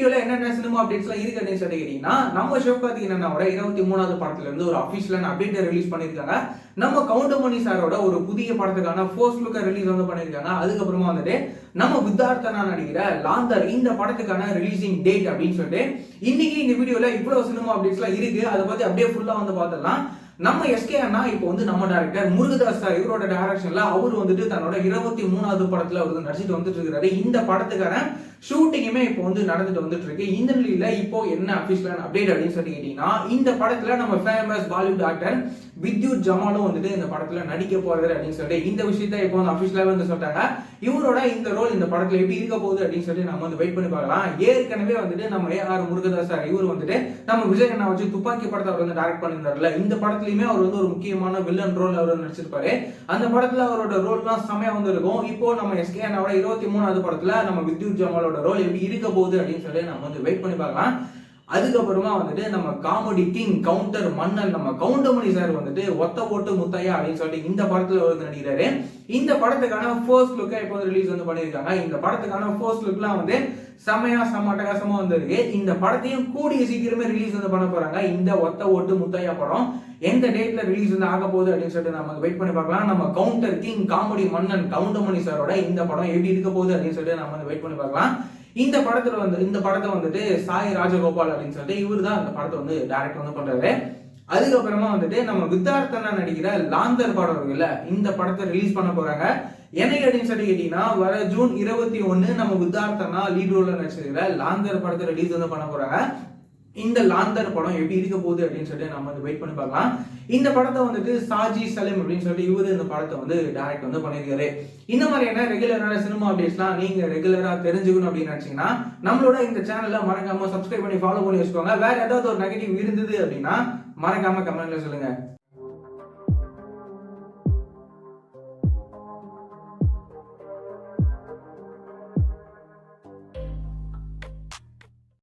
வீடியோல என்னென்ன சினிமா அப்டேட்ஸ்லாம் இருக்கு அப்படின்னு சொல்லி கேட்டீங்கன்னா, நம்ம சிவகார்த்திகேயனோட 23வது படத்துல இருந்து ஒரு அபிஷியலான அப்டேட் ரிலீஸ் பண்ணிருக்காங்க. நம்ம கவுண்டமணி சாரோட ஒரு புதிய படத்துக்கான ஃபர்ஸ்ட் லுக் ரிலீஸ் வந்து பண்ணிருக்காங்க. அதுக்கப்புறமா வந்துட்டு நம்ம வித்தார்த்தனா நடிக்கிற லாந்தர் இந்த படத்துக்கான ரிலீசிங் டேட் அப்படின்னு சொல்லிட்டு இன்னைக்கு இந்த வீடியோல இவ்வளவு சினிமா அப்டேட்ஸ்லாம் இருக்கு. அதை பத்தி அப்படியே ஃபுல்லா வந்து பார்த்தலாம். நம்ம எஸ்கே அண்ணா இப்போ வந்து நம்ம டைரக்டர் முருகதாஸ் சார் இவரோட டைரக்ஷன்ல அவர் வந்துட்டு தன்னோட 23வது படத்துல அவர் நடிச்சிட்டு வந்துட்டு இருக்காரு. இந்த படத்துக்கான ஷூட்டிங்குமே இப்போ வந்து நடந்துட்டு வந்துட்டு இருக்கு. இந்த நிலையில இப்போ என்ன அபிஷியலான அப்டேட் அப்படின்னு சொல்லி கேட்டீங்கன்னா, இந்த படத்துல நம்ம ஃபேமஸ் பாலிவுட் ஆக்டர் வித்யுத் ஜமாலும் வந்துட்டு இந்த படத்துல நடிக்க போறாரு அப்படின்னு சொல்லிட்டு இந்த விஷயத்த இப்போ வந்து அபிஷியலாவே வந்து சொல்லிட்டாங்க. இவரோட இந்த ரோல் இந்த படத்துல எப்படி இருக்க போகுது அப்படின்னு சொல்லிட்டு நம்ம வந்து வெயிட் பண்ணி பார்க்கலாம். ஏற்கனவே வந்துட்டு நம்ம ஏஆர் முருகதாஸ் சார் இவர் வந்துட்டு நம்ம விஜய் அண்ணா வச்சு துப்பாக்கி படத்தை அவர் வந்து டைரக்ட் பண்ணியிருந்தாருல, இந்த படத்துலயுமே அவர் வந்து ஒரு முக்கியமான வில்லன் ரோல் அவர் நடிச்சிருப்பாரு. அந்த படத்துல அவரோட ரோல்லாம் செமையா வந்து இருக்கும். இப்போ நம்ம எஸ்கே அண்ணாவோட 23வது படத்துல நம்ம வித்யுத் ஜமாலோட ரோல் எப்படி இருக்க போகுது அப்படின்னு சொல்லி நம்ம வந்து வெயிட் பண்ணி பார்க்கலாம். அதுக்கப்புறமா வந்துட்டு நம்ம காமெடி கிங் கவுண்டர் மன்னன் நம்ம கவுண்டமணி சார் வந்துட்டு ஒத்த ஓட்டு முத்தையா அப்படின்னு சொல்லிட்டு இந்த படத்துல வந்து நடிக்கிறாரு. இந்த படத்துக்கான ஃபர்ஸ்ட் லுக்கை இப்போ ரிலீஸ் வந்து பண்ணியிருக்காங்க. இந்த படத்துக்கான ஃபர்ஸ்ட் லுக்லாம் வந்து செம அட்டகாசமா வந்திருக்கு. இந்த படத்தையும் கூடிய சீக்கிரமே ரிலீஸ் வந்து பண்ண போறாங்க. இந்த ஒத்த ஓட்டு முத்தையா படம் எந்த டேட்ல ரிலீஸ் வந்து ஆக போகுது அப்படின்னு சொல்லிட்டு நம்ம வெயிட் பண்ணி பார்க்கலாம். நம்ம கவுண்டர் கிங் காமெடி மன்னன் கவுண்டமணி சாரோட இந்த படம் எப்படி இருக்க போகுது அப்படின்னு சொல்லிட்டு நம்ம வெயிட் பண்ணி பார்க்கலாம். இந்த படத்தை வந்துட்டு சாய் ராஜகோபால் அப்படின்னு சொல்லிட்டு இவர் தான் இந்த படத்தை வந்து டைரக்ட் வந்து பண்றாரு. அதுக்கப்புறமா வந்துட்டு நம்ம வித்தார்த்தனா நடிக்கிற லாந்தர் படம் இருக்குல்ல, இந்த படத்தை ரிலீஸ் பண்ண போறாங்க. என்னைக்கு அப்படின்னு சொல்லி கேட்டீங்கன்னா, வர ஜூன் 21 நம்ம வித்தார்த்தனா லீட் ரோல்ல நடிச்சிருக்கிற லாந்தர் படத்தை ரிலீஸ் வந்து பண்ண போறாங்க. இந்த லாந்தர் படம் எப்படி இருக்க போகுது அப்படின்னு சொல்லிட்டு நம்ம வந்து வெயிட் பண்ணி பார்க்கலாம். இந்த படத்தை வந்துட்டு சாஜி சலீம் அப்படின்னு சொல்லிட்டு இவரு இந்த படத்தை வந்து டைரக்ட் வந்து பண்ணியிருக்காரு. இந்த மாதிரியான ரெகுலரான சினிமா அப்டேட்ஸ்லாம் நீங்க ரெகுலரா தெரிஞ்சுக்கணும் அப்படின்னு நினைச்சீங்கன்னா நம்மளோட இந்த சேனல்ல மறக்காம சப்ஸ்கிரைப் பண்ணி ஃபாலோ பண்ணி வச்சுக்கோங்க. வேற ஏதாவது ஒரு நெகட்டிவ் இருந்தது அப்படின்னா மறக்காம கமெண்ட்ல சொல்லுங்க.